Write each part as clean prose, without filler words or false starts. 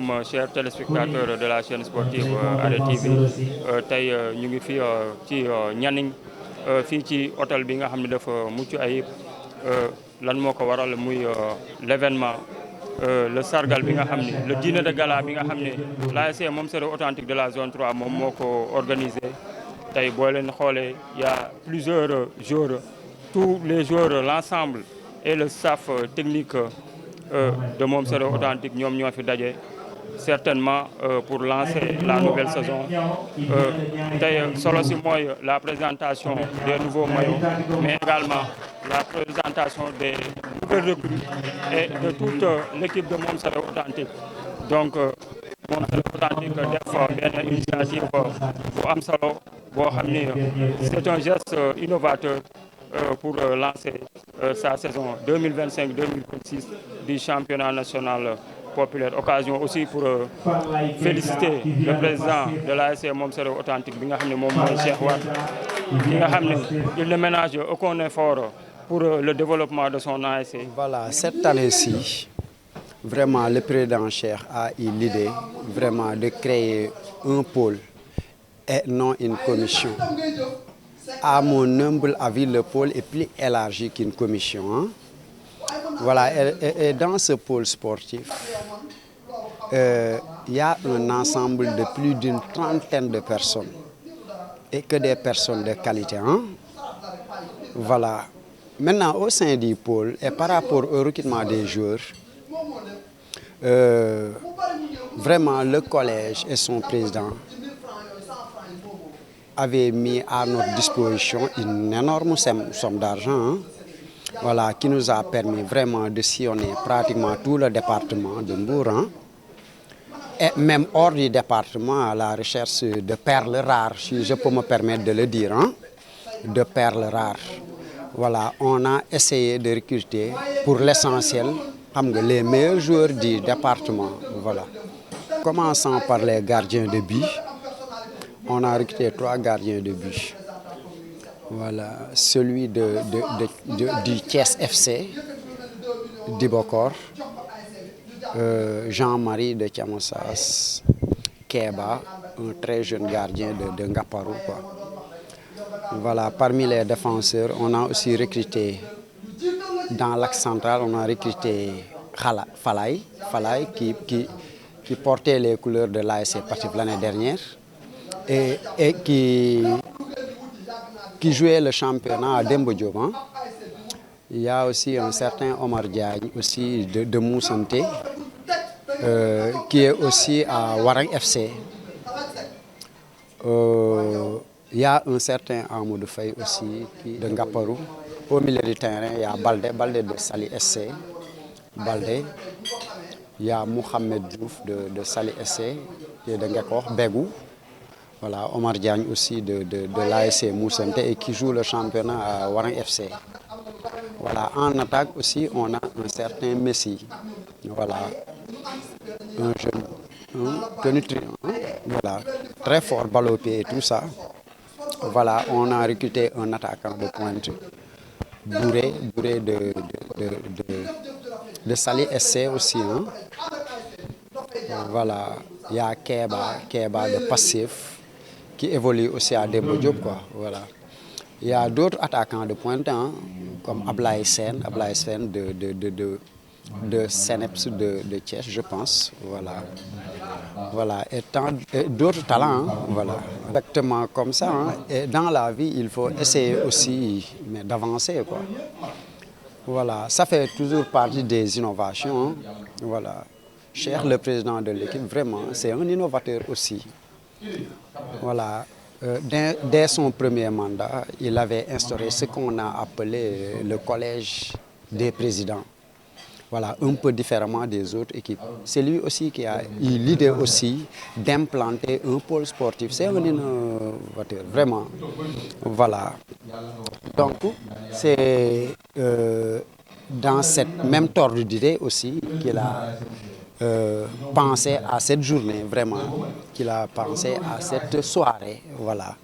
asalaamaaleykum chers téléspectateurs de la chaîne sportive ARED TV tey ñu ngi fii ci Nianing fii ci hôtel bi nga xam ne dafa mucc ayib lan moo ko waral muy l'événement le sargal bi nga xam ne le dîner de gala bi nga xam ne l'ASC Moom Séréer authentique de la zone 3 moom moo ko organisé tey boo leen xoolee y a plusieurs joueurs tous les joueurs l'ensemble et le staff technique de Moom Séréer authentique ñoom ñoo fi daje certainement pour lancer la nouvelle saison tey solo si mooy la présentation des nouveaux maillots mais également la présentation des nouvelles recrues et de toute l'équipe de Moom Séréer authentique donc Moom Séréer authentique def benn initiative bu am solo boo xam ni c'est un geste innovateur pour lancer sa saison 2025-2026 du championnat national populaire. Occasion aussi pour féliciter le président de l'ASC Moom Séréer authentique bi nga xam ne moom mooy Cheikh Wade bi nga xam ne il ne ménage aucun effort pour le développement de son ASC. Voilà, cette année-ci, vraiment le président Cheikh a eu l'idée vraiment de créer un pôle et non une commission. À mon humble avis, le pôle est plus élargi qu'une commission. Hein? Voilà, et dans ce pôle sportif, y a un ensemble de plus d'une trentaine de personnes et que des personnes de qualité. Hein? Voilà. Maintenant, au sein du pôle et par rapport au recrutement des joueurs, vraiment le collège et son président avaient mis à notre disposition une énorme somme d'argent, hein, voilà, qui nous a permis vraiment de sillonner pratiquement tout le département de Mbour, hein, et même hors du département à la recherche de perles rares, si je peux me permettre de le dire, hein, de perles rares. Voilà, on a essayé de recruter pour l'essentiel les meilleurs joueurs du département. Voilà. Commençant par les gardiens de but. On a recruté 3 gardiens de but. Voilà, celui du Thiès FC, d'Ibokor, Jean-Marie de Thiamossas, Keba, un très jeune gardien de Ngaparou, quoi. Voilà, parmi les défenseurs, on a aussi recruté, dans l'axe central, on a recruté Falaye qui portait les couleurs de l'ASC Passif l'année dernière. Et qui jouait le championnat à Demba Diop. Hein. Il y a aussi un certain Omar Diagne aussi de Moussanté qui est aussi à Warang FC. Il y a un certain Amadou Faye aussi de Ngaparou. Au milieu du terrain, il y a Balde de Sali SC. Balde. Il y a Mohamed Diouf de Sali SC et de Ngakor, Begou. Voilà, Omar Diagne aussi de l'ASC Moussanté et qui joue le championnat à Warang FC. Voilà, en attaque aussi, on a un certain Messi. Voilà, un jeune, pénétrant, voilà, très fort, balle au pied et tout ça. Voilà, on a recruté un attaquant de pointe, Bourré de Sali SC aussi. Hein. Voilà, il y a Keba de Passif, qui évolue aussi à Demba Diop, quoi. Voilà. Il y a d'autres attaquants de pointe, hein, comme Ablaye Sen de Seneps de Thiès, je pense. Voilà. Voilà. Et d'autres talents, hein, voilà. Exactement comme ça. Hein. Et dans la vie, il faut essayer aussi d'avancer, quoi. Voilà. Ça fait toujours partie des innovations. Hein. Voilà. Cher le président de l'équipe, vraiment, c'est un innovateur aussi. Voilà, dès son premier mandat, il avait instauré ce qu'on a appelé le collège des présidents. Voilà, un peu différemment des autres équipes. C'est lui aussi qui a eu l'idée aussi d'implanter un pôle sportif. C'est un innovateur, vraiment. Voilà. Donc, c'est dans cette même tordre d'idée aussi qu'il a pensé à cette journée, vraiment, qu'il a pensé à cette soirée, voilà,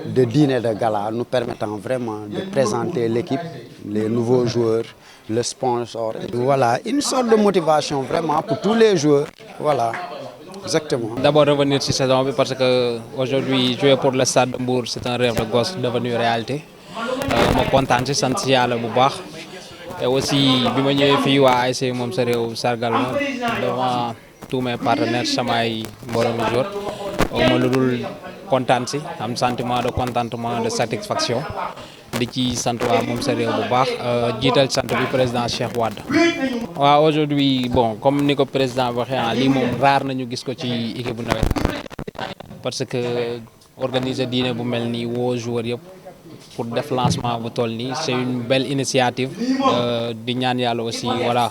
de dîner de gala, nous permettant vraiment de présenter l'équipe, les nouveaux joueurs, le sponsor. Voilà, une sorte de motivation vraiment pour tous les joueurs, voilà. Exactement. D'abord revenir sur saison bi parce que aujourd'hui jouer pour le Stade de Mbour c'est un rêve de gosse devenu réalité ma kontaan ci sant yàlla bu baax et aussi bi ma ñëwee fii waa ASC moom sa réew sargal ma devant tous mes partenaires samay mboroomi jour ma lu dul kontaan si am sentiment de contentement de satisfaction di ci sant waa moom sa réew bu baax jiital sant bi président Cheikh Wade. waaw aujourd'hui bon comme ni ko président waxee lii moom rare nañu gis ko ci équipe bu nawet parce que organiser diine bu mel nii woo joueur yëpp pour def lancement bu toll nii c'est une belle initiative di ñaan yàlla aussi voilà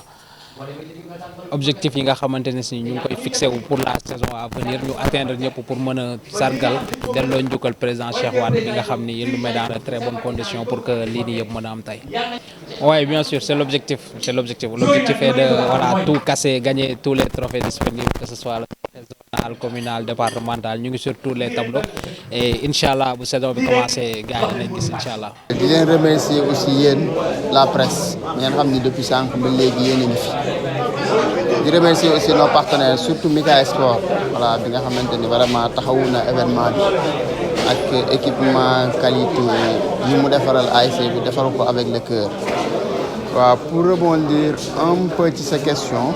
objectif yi nga xamante ne si ñu ngi koy fixé wu pour la saison à venir ñu atteindre ñëpp pour mën a sargal delloo njukkal président Cheikh Wade bi nga xam ni il nous met dans de très bonnes conditions pour que lii nii yëpp mën a am tey. Oui, bien sûr, c'est l'objectif. L'objectif est de voilà, tout casser, gagner tous les trophées disponibles, que ce soit le zonal, communal, départemental. Nous sommes sur tous les tableaux. Et Inch'Allah, vous savez, on va commencer à gagner, Inch'Allah. Je voulais remercier aussi la presse. Depuis 5 ans, je remercie aussi nos partenaires, surtout Mika Sport. Voilà, qui ont vraiment taxawuna événement avec équipement qualité yi mu defaral ASC bi defar ko avec le cœur. Voilà, pour rebondir un peu sur ces questions,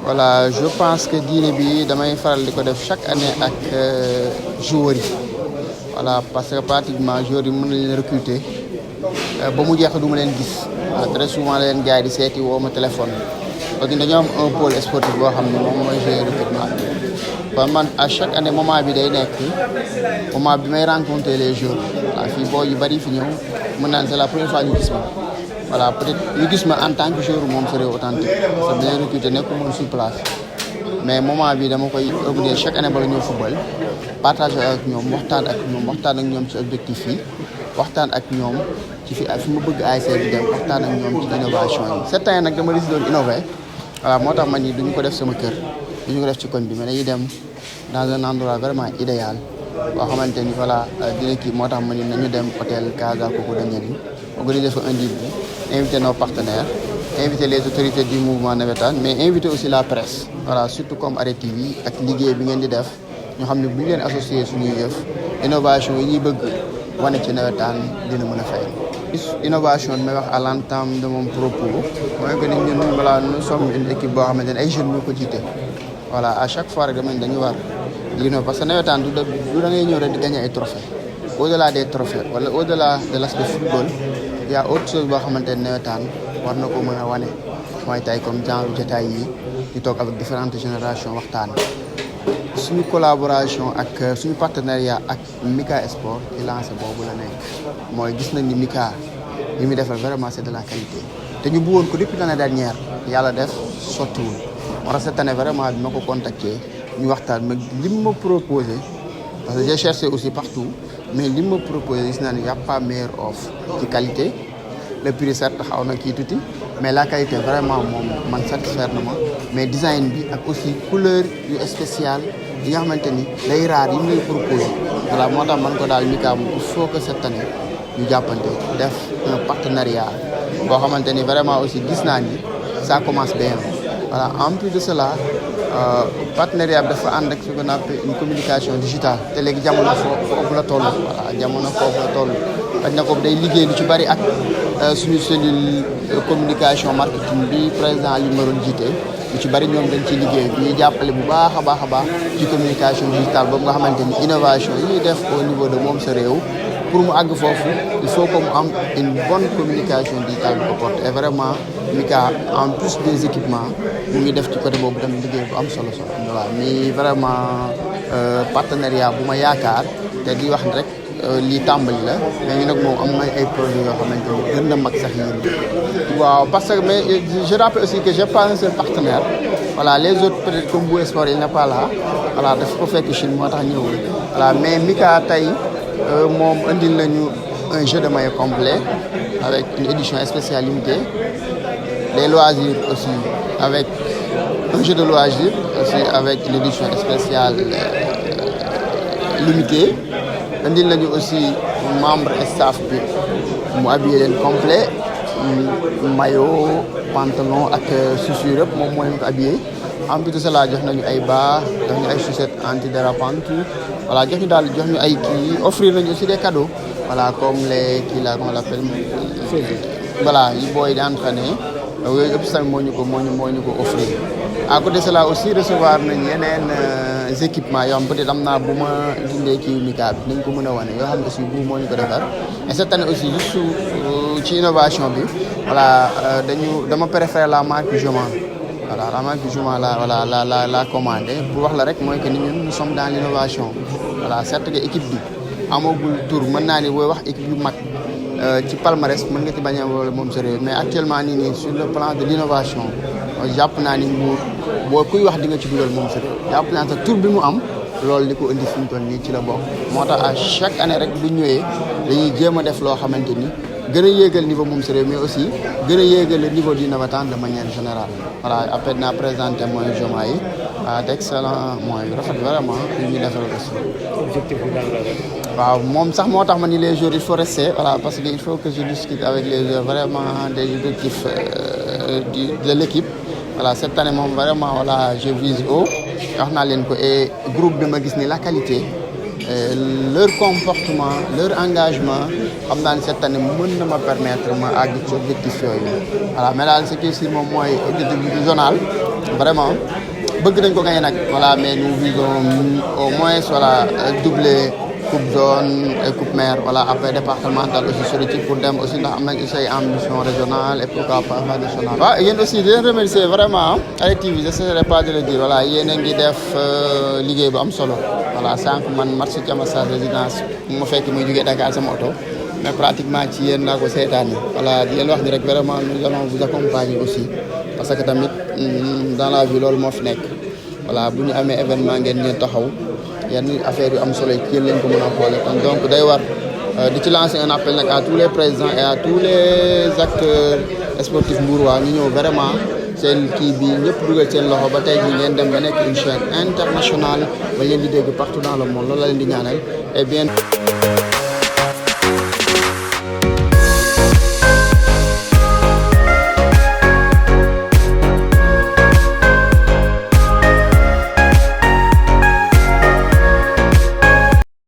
voilà, je pense que diine bi damay faral di ko def chaque année ak joueurs yi. Voilà, parce que pratiquement joueurs yi mën nañ leen recruter ba mu jeex du ma leen gis. Très souvent leen gars yi di seeti woo ma téléphone. Parce que dañoo am un pôle sportif boo xam ne moom mooy gérer recrutement bi man à chaque année moment bi day nekk moment bi may rencontrer les joueurs voilà fii boo yu bëri fi ñëw mën naan c'est la première fois ñu gis ma voilà peut-être ñu gis ma en tant que joueur moom c'est authentique parce que dañuy recruter nekk moom sur place mais moment bi dama koy organiser chaque année bala ñëw football partager ak ñoom waxtaan ak ñoom ci objectif yi waxtaan ak ñoom ci fi ma bëgg ASC bi dem waxtaan ak ñoom ci innovation yi cette année nag dama décidé doon innover voilà moo tax man ni duñu ko def sama kër duñu ko def ci koñ bi mais dañuy dem dans un endroit vraiment idéal boo xamante ni voilà dina kii moo tax ma ni nañu dem hôtel Casa Coco de Niary organiser fa un dîner inviter nos partenaires inviter les autorités du mouvement navétane mais inviter aussi la presse voilà surtout comme Arrêt TV ak liggéey bi ngeen di def ñoo xam ne bu ñu leen associé suñuy yëf innovation yi ñuy bëgg wane ci navétane dina mën a fay. Innovation may wax à l'entame de mon propos mooy que ñun voilà nous sommes une équipe boo xamante ne ay jeunes ñoo ko jiite voilà à chaque fois rek dañu war l'innover parce que navétane du da ngay ñëw rek di gagner ay trophées au-delà des trophées wala au-delà de l'aspect football il y a autre chose boo xamante ne navétane war na ko mën a wane mooy tey comme genre jotaay yi di toog avec différentes générations waxtaan suñu collaboration ak suñu partenariat ak Mika Sport ci lancé boobu la nekk mooy gis nañ ni Mika li muy defal vraiment c'est de la qualité te ñu bëggoon ko depuis l'année dernière yàlla def sottiwul moo tax cette année vraiment bi ma ko contacté ñu waxtaan ma li ma proposé parce que j'ai cherché aussi partout mais li ma proposé gis naa ne y a pas meilleure offre ci qualité le prix certes xaw na kii tuuti mais la qualité vraiment moom man satisfaire na ma mais design bi ak aussi couleur yu spécial yi nga xamante ni day raar yi mu lay proposé voilà moo tax man ko daal Mika il faut que cette année ñu jàppante def un partenariat boo xamante ni vraiment aussi gis naa ni ça commence bien voilà en plus de cela partenariat bi dafa ànd ak ce qu'on appelle une communication digitale te léegi jamono foofu la toll voilà jamono foofu la toll dañ na ko day liggéey lu ci bari ak suñu cellule communication marketing bi président li ma doon jiite lu ci bari ñoom dañ ci liggéey bi ñuy jàppale bu baax a baax ci communication digitale boobu nga xamante ni innovation yi ñuy def au niveau de moom sa réew pour mu àgg foofu il faut que mu am une bonne communication digitale bu ko porte et vraiment Mika en plus des équipements mu ngi def ci côté boobu tamit liggéey bu am solo voilà ni vraiment partenariat bu ma yaakaar te di wax rek lii tàmbali la mais ñu nag moom am na ay projets yoo xamante ni gën na mag sax yéen waaw parce que mais je rappelle aussi que j'ai pas un seul partenaire voilà les autres peut-être comme Bou Sport il n'est pas là voilà dafa ko fekk Chine moo tax ñëwul voilà mais Mika tey moom indil nañu un jeu de maillot complet avec une édition spéciale limitée les loisirs aussi avec un jeu de loisirs aussi avec une édition spéciale limitée indil nañu aussi membre et staff bi mu habillé leen complet maillot pantalon ak chaussures yëpp moom moo leen ko habillé en plus de cela jox nañu ay bas jox ñu ay chaussettes antidérapantes voilà jox ñu ay kii offrir nañu aussi des cadeaux voilà comme les kii là comment on l'appelle voilà yi booy di entraîner yooyu yëpp tamit moo ñu ko offrir. à côté de cela aussi recevoir nañ yeneen équipements yoo xam peut-être am naa bu ma dindee kii Mika bi nañ ko mën a wane yoo xam ne aussi bu moo ñu ko defar et cette année aussi juste ci innovation bi voilà dama préférer la marque Joma voilà la marque Joma la commandé pour wax la rek mooy que ni ñun nous sommes dans l'innovation voilà certes que équipe bi amagul tour mën naa ni booy wax équipe yu mag ci palmarès mën nga ci bañ a wala moom sa réew mais actuellement nii sur le plan de l'innovation jàpp naa ni Mbour boo kuy wax di nga ci dugal moom sa réew jàpp naa te tour bi mu am loolu li ko indi fi mu toll nii ci la bokk moo tax à chaque année rek bu ñëwee dañuy jéem a def loo xamante ni gën a yéegal niveau moom sa réew mais aussi gën a yéegal le niveau du navétane de manière générale voilà après naa présenté mooy Joma yi d'excellent mooy rafet vraiment li ñuy defal aussi. objectif bi lan la rek. waaw moom sax moo tax ma ni les jours il faut rester voilà parce que il faut que je discute avec les joueurs vraiment des objectifs de l'équipe voilà cette année moom vraiment voilà je vise haut wax naa leen ko et groupe bi ma gis ni la qualité leur comportement leur engagement xam naa ne cette année mën na ma permettre ma àgg ci objectif yooyu voilà mais daal ce qui est sûr moom mooy objectif zonal vraiment bëgg nañ ko gagner nag voilà mais nous visons au moins voilà doubler coupe zone et coupe maire voilà après départemental aussi solutif pour dem aussi ndax am nañ aussi ay ambition régionale et pourquoi pas nationale. waaw yéen aussi di leen remercier vraiment ARED TV j'essaierai pas de le dire voilà yéen a ngi def liggéey bu am solo voilà sànq man marché Thiamassa résidence mu fekk muy jógee Dakar sama oto mais pratiquement ci yéen laa ko seetaani voilà di leen wax ni rek vraiment nous allons vous accompagner aussi parce que tamit dans la vie loolu moo fi nekk voilà bu ñu amee événement ngeen ñeen taxaw yenn affaire yu am solo yi yéen lañ ko mën a xoole kon donc day war di ci lancer un appel nag à tous les présidents et à tous les acteurs sportifs mbourois ñu ñëw vraiment seen kii bi ñëpp dugal seen loxo ba tey jii ngeen dem ba nekk une chaîne internationale ba leen di dégg partout dans le monde loolu la leen di ñaanal et bien